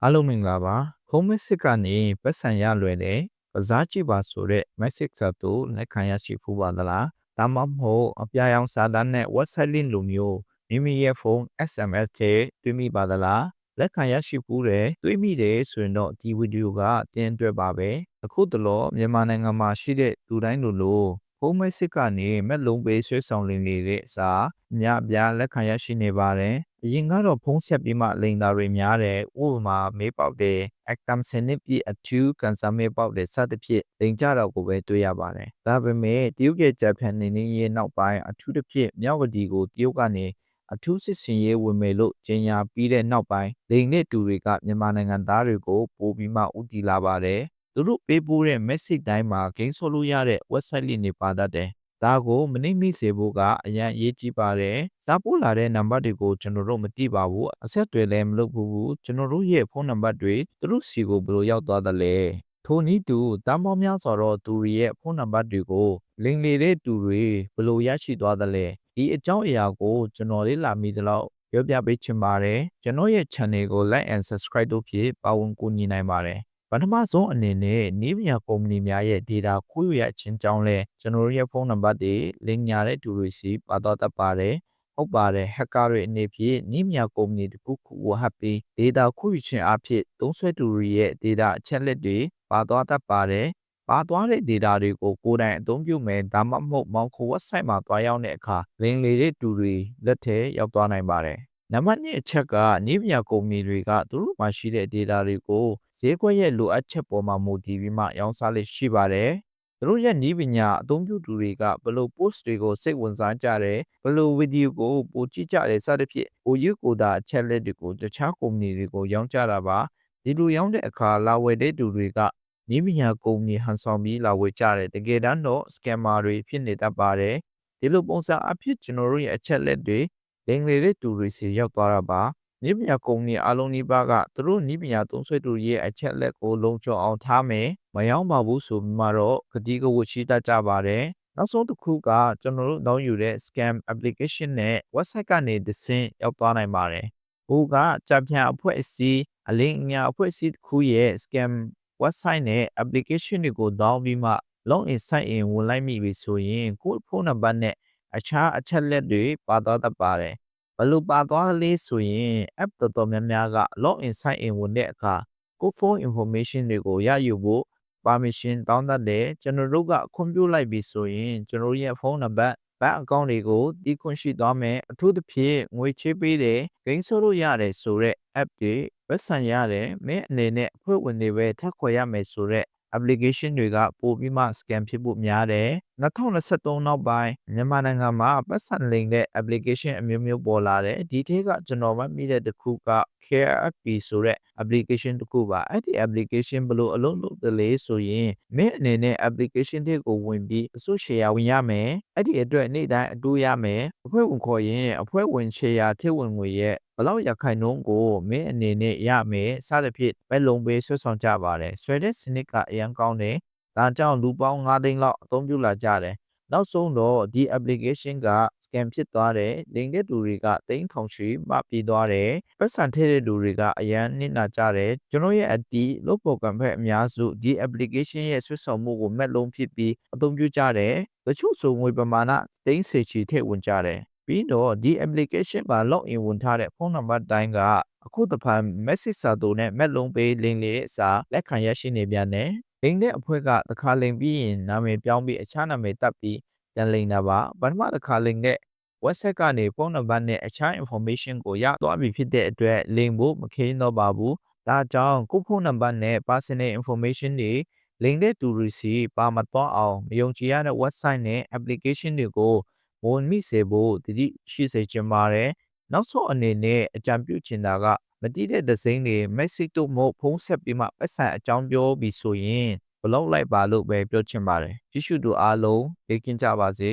အားလုံးမင်္ဂလာပါ Home Basic ကနေပတ်စံရလွယ်တဲ့ကစားကြည့်ပါဆိုတဲ့ message စာတူလက်ခံရရှိဖူးပါသလားဒါမှမဟုတ်အပြာရောင်စာတမ်းနဲ့ website link လိုမျိုးမိမိရဲ့ဖုန်း SMS ထဲတွေ့မိပါသလားလက်ခံရရှိဖူးတယ်တွေ့မိတယ်ဆိုရင်တော့ဒီဗီဒီယိုကတင်အတွက်ပါပဲအခုတလောမြန်မာနိုင်ငံမှာရှိတဲ့လူတိုင်းလိုHome Basic ကနေမက်လုံးပေးဆွဲဆောင်နေတဲ့အစားအများအပြားလက်ခံရရှိနေပါတယ်အရင်ကတော့ဖုန်းဆက်ပြီးမှလိန်တာတွေများတယ်ဥပမာမေးပေါက်တယ် Actam စနစ်ပြည့်အထူးကန်ဆာမေးပေါက်တယ်စသဖြင့်လိန်ကြတော့ကိုပဲတွေ့ရပါတယ်ဒါပေမဲ့တရုတ်ရဲ့ဂျပန်နေနေရဲ့နောက်ပိုင်းအထူးသဖြင့်မြောက်ဝတီကိုတရုတ်ကနေအထူးစစ်စင်ရေးဝင်မယ်လို့ကြေညာပြီးတဲ့နောက်ပိုင်းလိန်တဲ့သူတွေကမြန်မာနိုင်ငံသားတွေကိုပို့ပြီးမှဦးတည်လာပါတယ်သူတို့ပေးပို့တဲ့ message တိုင်းမှာဂိမ်းဆော်လို့ရတဲ့ website link တွေပါတတ်တယ်ဒါကိုမနှိမ့်မိစေဖို့ကအရန်အရေးကြီးပါတယ်။စားပို့လာတဲ့နံပါတ်တွေကိုကျွန်တော်တို့မသိပါဘူး။အဆက်တွေလည်းမလုပ်ဘူး။ကျွန်တော်တို့ရဲ့ဖုန်းနံပါတ်တွေသူတို့စီကိုဘယ်လိုရောက်သွားသလဲ။ထိုနည်းတူတမ်းပေါင်းများစွာတော့သူတွေရဲ့ဖုန်းနံပါတ်တွေကိုလိမ်လေတဲ့သူတွေဘယ်လိုရရှိသွားသလဲ။ဒီအကြောင်းအရာကိုကျွန်တော်လေးလာမိသလောက်ပြောပြပေးချင်ပါတယ်။ကျွန်တော်ရဲ့ channel ကို like and subscribe တို့ဖြင့်ပါဝင်ကူညီနိုင်ပါတယ်။ပထမဆုံးအနေနဲ့နီးပညာကုမ္ပဏီများရဲ့ data ခိုးယူရခြင်းကြောင့်လဲကျွန်တော်တို့ရဲ့ဖုန်းနံပါတ်တွေလိမ်ညာတဲ့သူတွေစီပါသွားတတ်ပါတယ်။ဟုတ်ပါတယ်ဟက်ကာတွေအနေဖြင့်နီးပညာကုမ္ပဏီတစ်ခုခုကိုဟက်ပြီး data ခိုးယူခြင်းအဖြစ်သုံးစွဲသူတွေရဲ့ data အချက်လက်တွေပါသွားတတ်ပါတယ်။ပါသွားတဲ့ data တွေကိုကိုယ်တိုင်အသုံးပြုမယ်ဒါမှမဟုတ်မောင်ခို website မှာတွားရောက်တဲ့အခါလိမ်လေတဲ့သူတွေလက်ထဲရောက်သွားနိုင်ပါတယ်။နံပါတ်2အချက်ကနီးပညာကုမ္ပဏီတွေကသူတို့မှာရှိတဲ့ data တွေကိုဈေးကွက်ရဲ့လိုအပ်ချက်ပေါ်မှာမူတည်ပြီးမှရောင်းစားလိမ့်ရှိပါတယ်။သူတို့ရဲ့နီးပညာအသုံးပြုသူတွေကဘယ်လို post တွေကိုစိတ်ဝင်စားကြတယ်ဘယ်လိုဗီဒီယိုကိုပိုကြည့်ကြတယ်စသဖြင့်ကိုယူကိုတာအချက်လက်တွေကိုတခြားကုမ္ပဏီတွေကိုရောင်းကြတာပါ။ဒီလိုရောင်းတဲ့အခါလာဝယ်တဲ့သူတွေကနီးပညာကုမ္ပဏီဟန်ဆောင်ပြီးလာဝယ်ကြတယ်တကယ်တမ်းတော့ scammer တွေဖြစ်နေတတ်ပါတယ်။ဒီလိုပုံစံအဖြစ်ကျွန်တော်တို့ရဲ့အချက်လက်တွေလိမ်လေတဲ့သူတွေစီရောက်သွားတာပါ။နီးပညာကုမ္ပဏီအားလုံးနီးပါးကသူတို့နီးပညာသုံးစွဲသူရဲ့အချက်လက်ကိုလုံခြုံအောင်ထားမယ်မရောင်းပါဘူးဆိုပြီးမှတော့ကတိကဝတ်ရှိတတ်ကြပါတယ်နောက်ဆုံးတစ်ခုကကျွန်တော်တို့တောင်းယူတဲ့ scam application နဲ့ website ကနေတဆင့်ရောက်သွားနိုင်ပါတယ်။ဟိုကကြံပြန်အဖွဲ့အစည်းအလင်းအညာအဖွဲ့အစည်းတစ်ခုရဲ့ scam website နဲ့ application တွေကိုတောင်းပြီးမှ login sign in ဝင်လိုက်မိပြီဆိုရင်ကိုယ့်ဖုန်းနံပါတ်နဲ့အခြားအချက်လက်တွေပါသွားတတ်ပါတယ်။ဘယ်လိုပါသွားလဲဆိုရင် app တော်တော်များများက login sign in ဝင်တဲ့အခါကိုဖုန်း information တွေကိုရယူဖို့ permission တောင်းတတ်တယ်ကျွန်တော်တို့ကခွင့်ပြုလိုက်ပြီဆိုရင်ကျွန်တော်ရဲ့ဖုန်းနံပါတ်ဘဏ်အကောင့်တွေကိုတီးခွင့်ရှိသွားမယ်အထူးသဖြင့်ငွေချေးပေးတယ်ဂိမ်းဆိုးလို့ရတယ်ဆိုတဲ့ app တွေဝက်ဆန်ရတယ်မင်းအနေနဲ့အဖွဲ့ဝင်တွေပဲထပ်ခေါ်ရမယ်ဆိုတဲ့ application တွေကပို့ပြီးမှ scam ဖြစ်ဖို့များတယ်2023နောက်ပိုင်းမြန်မာနိုင်ငံမှာပတ်စံလိမ်တဲ့ application အမျိုးမျိုးပေါ်လာတယ်ဒီထဲကကျွန်တော်မှမိတဲ့တစ်ခုက KFP ဆိုတဲ့ application တစ်ခုပါအဲ့ဒီ application ဘယ်လိုအလုပ်လုပ်တယ်လဲဆိုရင်မင်းအနေနဲ့ application တွေကိုဝင်ပြီးအစု share ဝင်ရမယ်အဲ့ဒီအတွက်နေ့တိုင်းအတူရမယ်အဖွဲ့ဝင်ခေါ်ရင်အဖွဲ့ဝင် share ထည့်ဝင်ငွေရဲ့ဘလောက်ရခိုင်နှုန်းကိုမင်းအနေနဲ့ရမယ်စသဖြင့်ပဲလုံးပေးဆွဆောင်ကြပါတယ်ဆွဲတဲ့စနစ်ကအရန်ကောင်းတယ်ဒါကြောင့်လူပေါင်း9သိန်းလောက်အသုံးပြုလာကြတယ်နောက်ဆုံးတော့ဒီ application က scam ဖြစ်သွားတယ်လိမ်တဲ့သူတွေကသိန်းထောင်ချီမှပြီးသွားတယ်ပတ်စံထည့်တဲ့လူတွေကအရန်နစ်နာကြတယ်ကျွန်တော်ရဲ့အတီးလုပ်ပေါ်ကံဖက်အများစုဒီ application ရဲ့ဆွဆောင်မှုကိုမက်လုံးဖြစ်ပြီးအသုံးပြုကြတယ်တချို့ဆိုငွေပမာဏသိန်းစေချီထည့်ဝင်ကြတယ်ပြီးတော့ဒီ application မှာ login ဝင်ထားတဲ့ဖုန်းနံပါတ်တိုင်းကအခုတဖန် message စာတူနဲ့မက်လုံးပေးလိမ်လေတဲ့အစားလက်ခံရရှိနေပြန်တယ်လိမ်တဲ့အဖွဲ့ကတစ်ခါလိမ်ပြီးရင်နာမည်ပြောင်းပြီးအခြားနာမည်တပ်ပြီးပြန်လိမ်တာပါပထမတစ်ခါလိမ်တဲ့ website ကနေဖုန်းနံပါတ်နဲ့အခြား information ကိုရသွားပြီဖြစ်တဲ့အတွက်လိမ်ဖို့မခိန်းတော့ပါဘူးဒါကြောင့်ကိုဖုန်းနံပါတ်နဲ့ personal information တွေလိမ်တဲ့သူတွေစီပါမသွားအောင်မယုံကြည်ရတဲ့ website နဲ့ application တွေကိုဝင်မိစေဖို့တတိရှိစေချင်ပါတယ်နောက်ဆုံးအနေနဲ့အကြံပြုချင်တာကမတိတဲ့ဒဇိမ့်တွေ message တို့မဟုတ်ဖုန်းဆက်ပြီးမှပတ်စံအကြောင်းပြောပြီးဆိုရင်ဘလောက်လိုက်ပါလို့ပဲပြောချင်ပါတယ်ကြည့်ရှုသူအားလုံးဘေးကင်းကြပါစေ